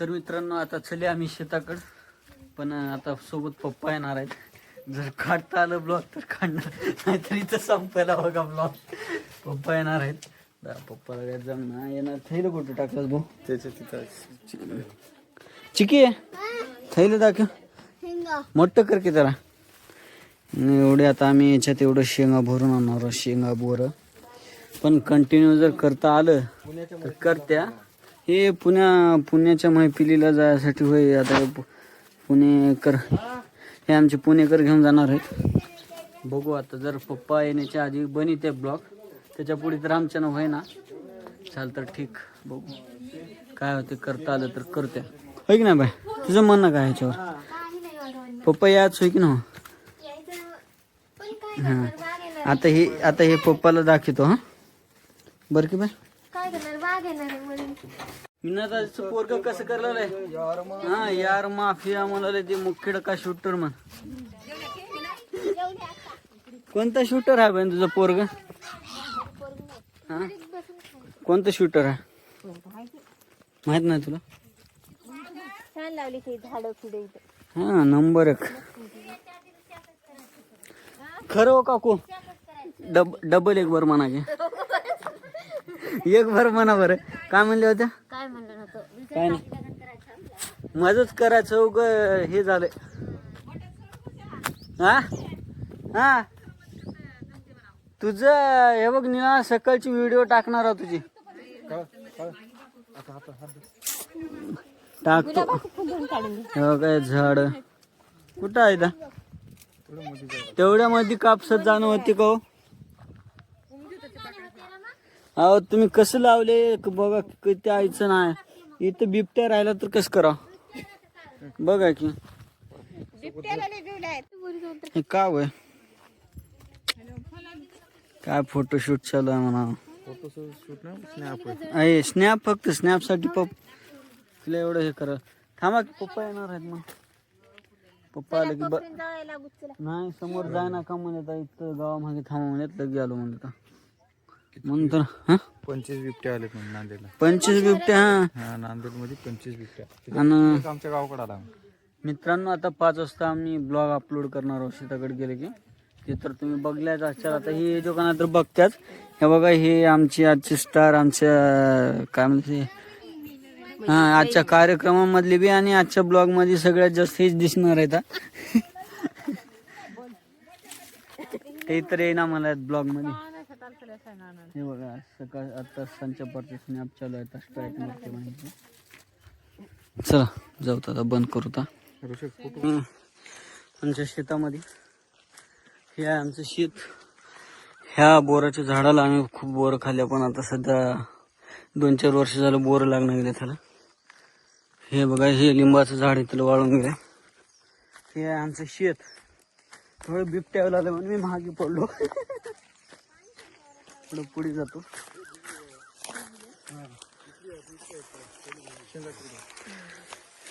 तर मित्रांनो आता चले आम्ही शेताकडं, पण आता सोबत पप्पा येणार आहेत. जर काढता आलं ब्लॉग तर काढणार, नाहीतर इथं संपायला बघा ब्लॉग. पप्पा येणार आहेत. पप्पाला काय जमणार येणार. थैलं कुठं टाकलं भाऊ? त्याच्या तिथं चिकी आहे. थैलं दाखव, मोठं कर की जरा. एवढे आता आम्ही याच्यात एवढं शेंगा भरून आणणार आहोत, शेंगा बोरं. पण कंटिन्यू जर करता आलं तर करत्या. हे पुण्याच्या मैफिलीला जायसाठी होय. आता पुणेकर, हे आमचे पुणेकर घेऊन जाणार आहेत. बघू आता, जर पप्पा येण्याच्या आधी बनिते ब्लॉग, त्याच्या पुढे तर आमच्यानं होय ना. चाल तर ठीक, बघू काय होते. करता आलं तर करत्या, होय की नाही बाय? तुझं म्हणणं काय ह्याच्यावर? पप्पा याच होय की ना? हां, आता हे पप्पाला दाखवतो. हां बरं की बाय. मिनाचं पोरग कसं करलं आहे? हा यार माफिया म्हणाले ते मुख्य का शूटर म्हण. कोणता शूटर आहे बहीण तुझं पोरग? हा कोणतं शूटर आहे माहित नाही तुला? हा नंबर एक. खरं हो काकू? डबल एक बर म्हणा की. एक भर म्हणा बरं. काय म्हणले होत्या? काय नाही, मदत करायचं उग हे झालंय. हा हा तुझं हे बघ निळा सकाळची व्हिडिओ टाकणार आहे तुझी. टाकतो. हो काय झाड कुठं आहे दा? तेवढ्या मध्ये कापसात जाणं होती का? अहो तुम्ही कसं लावले बघा किती आयचं नाही. इथं बिबट्या राहिला तर कसं करा बघा की. हे का होय? काय फोटोशूट चालू आहे म्हणा. फोटोशूट स्नॅप फक्त स्नॅप साठी तुला एवढं हे करा. थांबा की पप्पा येणार आहेत. मग पप्पा आले की नाही समोर जाय ना का म्हणत इथं गावामागे थांबा म्हणत लगे आलो म्हणत. म्हणून तर 25 बिबट्या आले नांदेडला. 25 बिबट्या. हा नांदेड मध्ये 25 बिबट्या. आणि आमच्या गावाकडे आला. मित्रांनो आता 5 वाजता आम्ही ब्लॉग अपलोड करणार आहोत शेताकडे गेले की. ते तर तुम्ही बघल्याच असाल. आता हे दुकानात तर बघत्याच. हे बघा हे आमची आजची स्टार, आमच्या काय म्हणते हा आजच्या कार्यक्रमामधली बी आणि आजच्या ब्लॉग मध्ये सगळ्यात जास्त हेच दिसणार आहे. ते तर येईना मला ब्लॉग मध्ये. हे बघा सकाळ आता संचपारचे स्नॅप चालू आहे. स्ट्राईक मारते माहिती. चला जाऊ आता बंद करू. आमच्या शेतामध्ये हे आहे आमचं शेत. ह्या बोराच्या झाडाला आम्ही खूप बोर खाल्ल्या, पण आता सध्या 2-4 वर्ष झालं बोर लागणं गेले त्याला. हे बघा हे लिंबाचं झाड इथलं वाळून गेलं. हे आहे आमचं शेत. थोडं बिबट्या लागलं म्हणून मी मागे पडलो. थोडं पुढे जातो.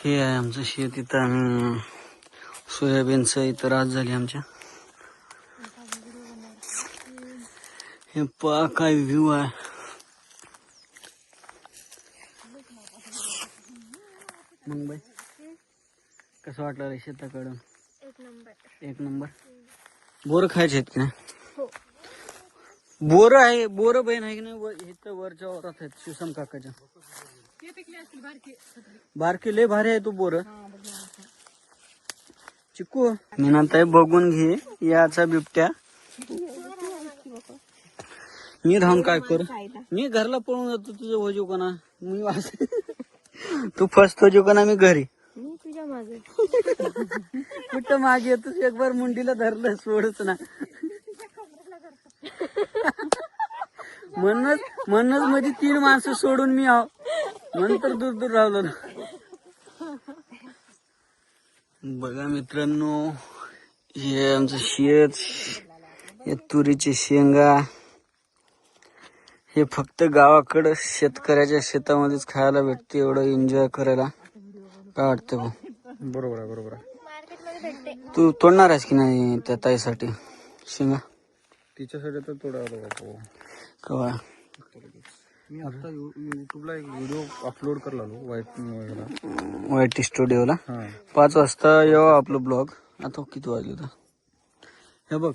हे आहे आमचं शेत. इथं आम्ही सोयाबीनचं इथं रात झाली आमच्या. हे पहा काय व्ह्यू आहे. मग बाई कसं वाटलं रे शेताकडून? एक नंबर. बोर खायचे आहेत की नाही? बोर आहे, बोर बहीण आहे की नाही? इथं वरच्या वरात आहेत सुसम काकाच्या. बारकी लय भारी आहे तू बोर. चिकू मी नंतर बघून घे याचा बिबट्या. मी राहून काय कर, मी घरला पळून जातो तुझं वजू कना. मी वास तू फसतो जो कना मी घरी. तुझ्या मागे कुठं मागे येतोस? एक बार मुंडीला धरलं सोडच ना. म्हणूनच मध्ये 3 माणसं सोडून मी आहो. नंतर दूर राहिलो ना. बघा मित्रांनो हे आमचं शेत. हे तुरीची शेंगा. हे फक्त गावाकडं शेतकऱ्याच्या शेतामध्येच खायला भेटते. एवढं एन्जॉय करायला काय वाटतं भाऊ? बरोबर आहे, बरोबर आहे. तू तोडणार आहेस की नाही त्या ताईसाठी शेंगा? तिच्यासाठी तर तोडावं बापू. कवा मी आता युट्यूबला एक व्हिडिओ अपलोड करला वाईट वाईट स्टुडिओला हा 5 वाजता येवा आपलं ब्लॉग. आता किती वाजले तर हे बघ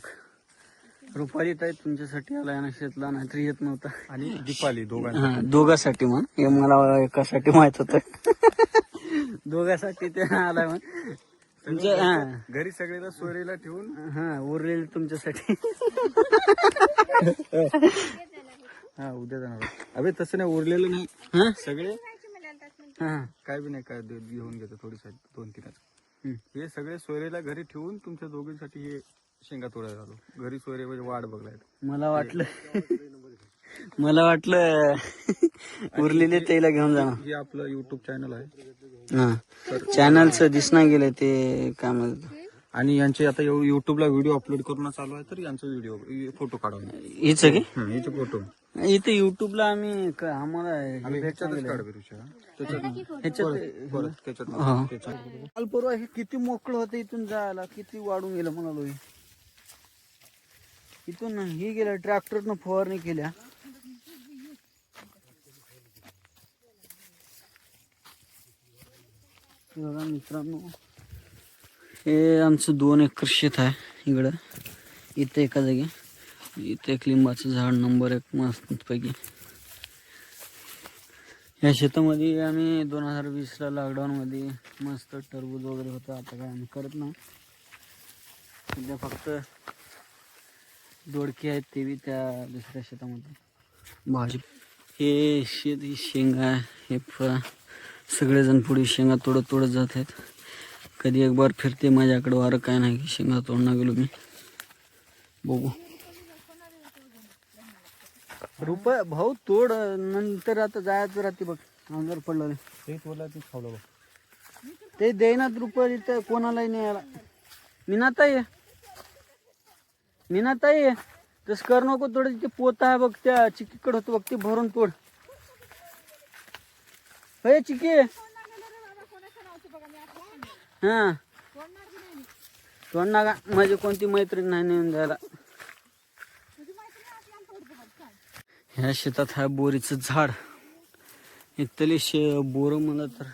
रुपाली ताई तुमच्यासाठी आलाय ना शेतला, नाहीतर येत नव्हता. आणि दीपाली दोघांना हा दोघांसाठी म्हण, हे मला एकासाठी माहित होत. दोघांसाठी ते आलाय म्हण तुमच्या. हा घरी सगळ्याला सोयरीला ठेवून हा उरलेलं तुमच्यासाठी. हा उद्या जाणार. अबे तसं नाही उरलेलं नाही हा सगळे हा काय बी नाही काय घेऊन घेतो थोडीसा 2-3. हे सगळे सोयरीला घरी ठेवून तुमच्या दोघींसाठी हे शेंगा तोडायला झालो. घरी सोयरे म्हणजे वाट बघलाय. मला वाटलं उरलेले तेला घेऊन जाणार. हे आपलं युट्यूब चॅनल आहे. हा चॅनलचं दिसना गेलं ते काय म्हणतात. आणि यांचे आता युट्यूबला व्हिडिओ अपलोड करणं चालू आहे, तर यांचा व्हिडिओ फोटो काढून हिच की याचे फोटो इथे युट्यूबला आम्ही आम्हाला आम्ही ह्याच्यातच काढू काल परवा हे किती मोकळं होतं इथून जायला, किती वाढून गेलं म्हणालो. इथून हे गेलं ट्रॅक्टरनं फवारणी केल्या. बघा मित्रांनो हे आमचं 2 एकर शेत आहे इकडं. इथं एका जागी इथे एक लिंबाचं झाड नंबर 1 मस्त पैकी. या शेतामध्ये आम्ही 2020ला लॉकडाऊनमध्ये मस्त टरबूज वगैरे होतं. आता काय आम्ही करत नाही, सध्या फक्त दोडके आहेत ते बी त्या दुसऱ्या शेतामध्ये. भाजी हे शेत ही शेंगा हे सगळेजण पुढे शेंगा तोडत जात आहेत. कधी एक बार फिरते माझ्याकडे वारं काय नाही की शेंगा तोडणं गेलो मी. बघू रुपये भाऊ तोड नंतर आता जायचं राहते बघ. अंगार पडलं ते तोडला ते खावलं ते देईनात रुपये इथं कोणालाही नाही यायला. मीनाताई तसं कर नको. थोडं ते पोत आहे बघ त्या चिकीकडे होतं बघ, ते भरून तोड. हे चिकी हा तोडणार का माझी कोणती मैत्रीण नाही नेऊन द्यायला. ह्या शेतात आहे बोरीचं झाड. इथली बोर म्हणलं तर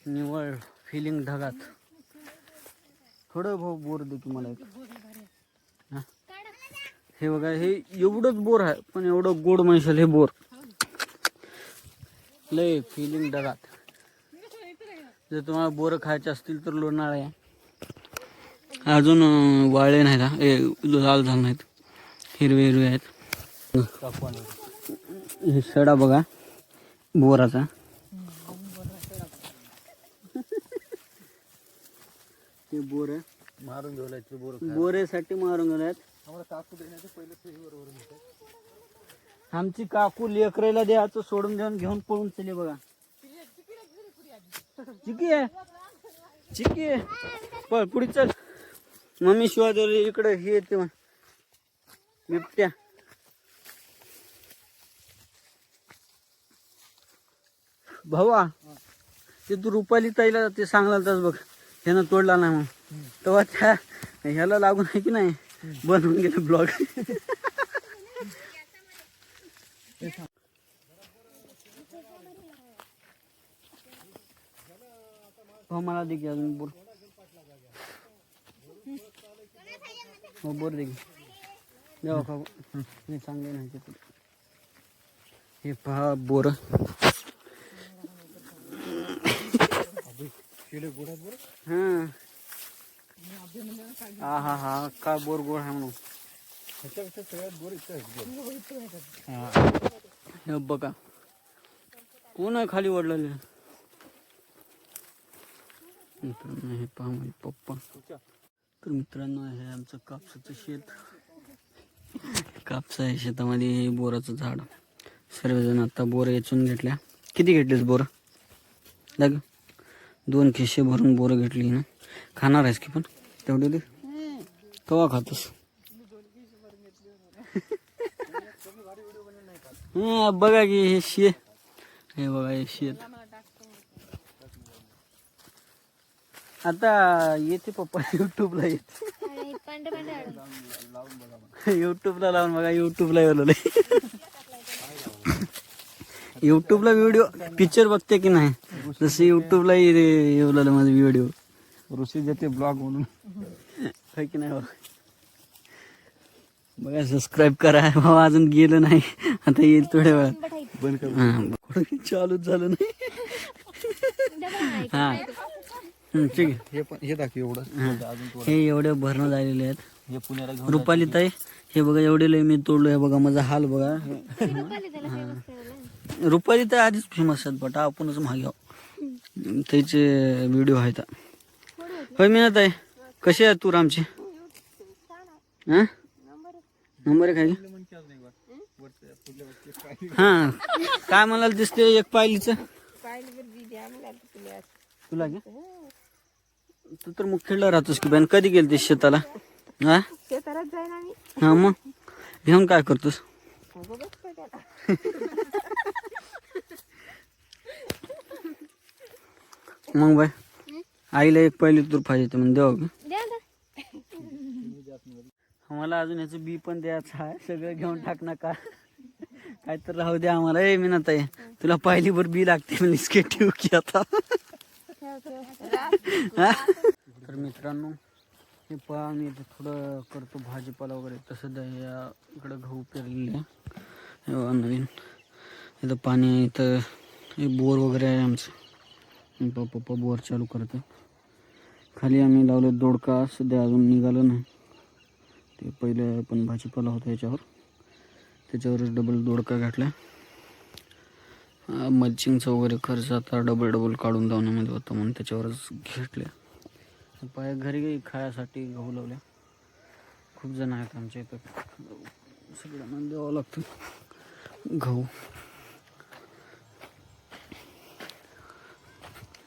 निवळ फिलिंग ढगात. थोडं भाऊ बोर दे की मला एक. हे बघा हे एवढंच बोर आहे पण एवढं गोड म्हणशाल हे बोर. लय फिलिंग ढगात. जर तुम्हाला बोर खायचे असतील तर लोणाळा आहे. अजून वाळे नाहीत, लाल झाले नाहीत, हिरवे हिरवे आहेत. हे सडा बघा बोराचा. ते बोर मारून घेऊन बोरेसाठी मारून गेल्यात. आमची काकू लेकरेला द्यायचं सोडून देऊन घेऊन पळून चले बघा. चिकी आहे चिकी पळ पुढे चल. मम्मी शिवाय इकडे हे येते बिबट्या. भावा ते तू रुपाली ताईला ते सांगला बघ ह्यानं तोडला नाही मग तेव्हा त्या ह्याला लागून आहे की नाही बंद होऊन गेलं ब्लॉग. हो मला दे की अजून बोर. हो बोर दे की देवा खाऊ. नाही चांगले नाही ते. हे पहा बोर. हा हा हा काय बोर गोड आहे म्हणून. हे बघा कोण आहे खाली ओढलेले. मित्रांनो हे पहा माझे पप्पा. तर मित्रांनो हे आमचं कापसाचं शेत. कापसा आहे शेतामध्ये बोराचं झाड. सर्वजण आता बोर वेचून घेतल्या. किती घेतलीस बोर लाग. 2 खिशे भरून बोर घेतली ना. खाणार आहेस की पण तेवढे दे कवा खातोस. बघा की हे शेत. हे बघा हे शेत. आता येते पप्पा युट्यूबला येते. युट्यूबला लावून बघा. युट्यूबला येवलं युट्यूबला व्हिडिओ पिक्चर बघते की नाही जसं युट्यूबला येऊ लागलं माझा व्हिडिओ ऋषी जेटे ब्लॉग म्हणून काय की नाही हो? बघा सबस्क्राईब करा भाऊ अजून गेलं नाही आता येईल थोड्या वेळात बंद कर. हा चालूच झालं नाही हा ठीक आहे हे पण हे दाखव एवढं अजून थोडं. हे एवढे भरणं झालेले आहेत हे पुण्याला घेऊन रुपाली ताई हे बघा एवढे लय मी तोडलो हे बघा माझा हाल बघा रुपाली ताई आधीच फेमस आहेत बट आपणच मागे त्याचे व्हिडिओ आहेत होय मी ताई कशी आहे तू रामची हा नंबर एक आहे हा काय म्हणाल दिसते एक पायलीच तुला घे तू तर मुखेडला राहतोस की बॅन कधी गेलतीस शेताला हा हा मग घेऊन काय करतोस मग बाय आईला एक पहिली तूर पाहिजे म्हणून देऊ का आम्हाला अजून याचं बी पण द्यायचं आहे सगळं घेऊन टाक नका काय तर राहू द्या आम्हाला ए मी ताई तुला पहिली भर बी लागते म्हणजे ठेवू की आता तर मित्रांनो हे पहा मी इथं थोडं करतो भाजीपाला वगैरे तसं या इकडं गहू पेरलेले आहे नवीन इथं पाणी आहे इथं हे बोर वगैरे आहे आमचं पप्पा बोर चालू करतो खाली आम्ही लावले दोडका सध्या अजून निघालं नाही ते पहिले पण भाजीपाला होता त्याच्यावरच डबल दोडका घातला मल्चिंगचा वगैरे खर्च आता डबल काढून धावण्यामध्ये होता म्हणून त्याच्यावरच घेतले पाय घरी खायासाठी गहू लावले खूप जण आहेत आमच्या इथं सगळ्यांना द्यावं लागतं गहू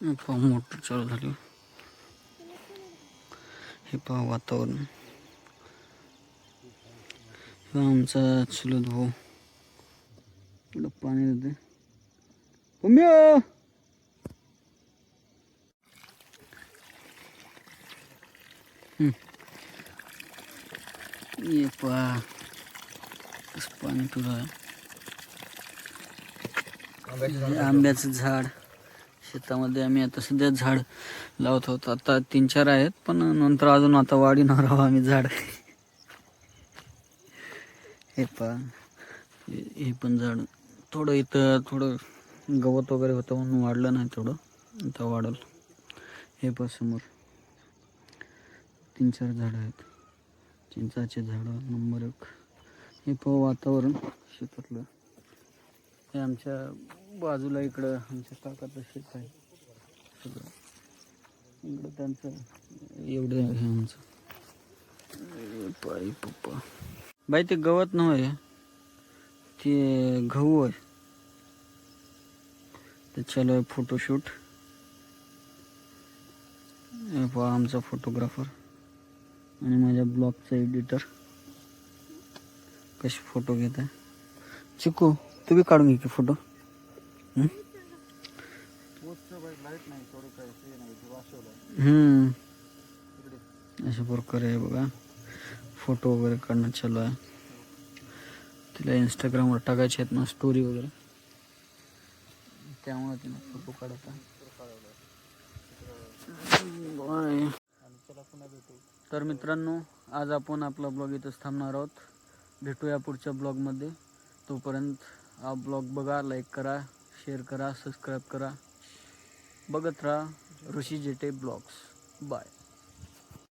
पहा मोटर चालू झाली हे पहा वातावरण आमचा चुलत भाऊ इकडं पाणी देते ये पहा कसं पाणी पिलं आहे आंब्याचं झाड शेतामध्ये आम्ही आता सध्या झाड लावत होतो आता 3-4 आहेत पण नंतर अजून आता वाढीणार आहोत आम्ही झाड हे पहा हे पण झाड थोडं इथं थोडं गवत वगैरे होतं म्हणून वाढलं नाही थोडं आता वाढल हे पहा समोर 3-4 झाडं आहेत चिंचाचे झाडं नंबर 1 हे पहा वातावरण शेतातलं हे आमच्या बाजूला इकडं आमच्या काकाचं शेत आहे सगळं इकडं त्यांचं एवढं आहे आमचं पाई पप्पा बाई ते गवत नव्हे ते गहू आहे ते चालू आहे फोटोशूट हे पहा आमचा फोटोग्राफर आणि माझ्या ब्लॉगचा एडिटर कसे फोटो घेत आहे चिकू तू बी काढून घे की फोटो अशा प्रकारे बघा फोटो वगैरे काढणं चालू आहे तिला इंस्टाग्रामवर टाकायचे आहेत ना स्टोरी वगैरे त्यामुळे तिने फोटो काढत आहे तर मित्रांनो आज आपण आपला ब्लॉग इथंच थांबणार आहोत भेटूया पुढच्या ब्लॉगमध्ये तोपर्यंत हा ब्लॉग बघा लाईक करा शेअर करा सबस्क्राईब करा बघत राहा ऋषी जेटे ब्लॉग्स बाय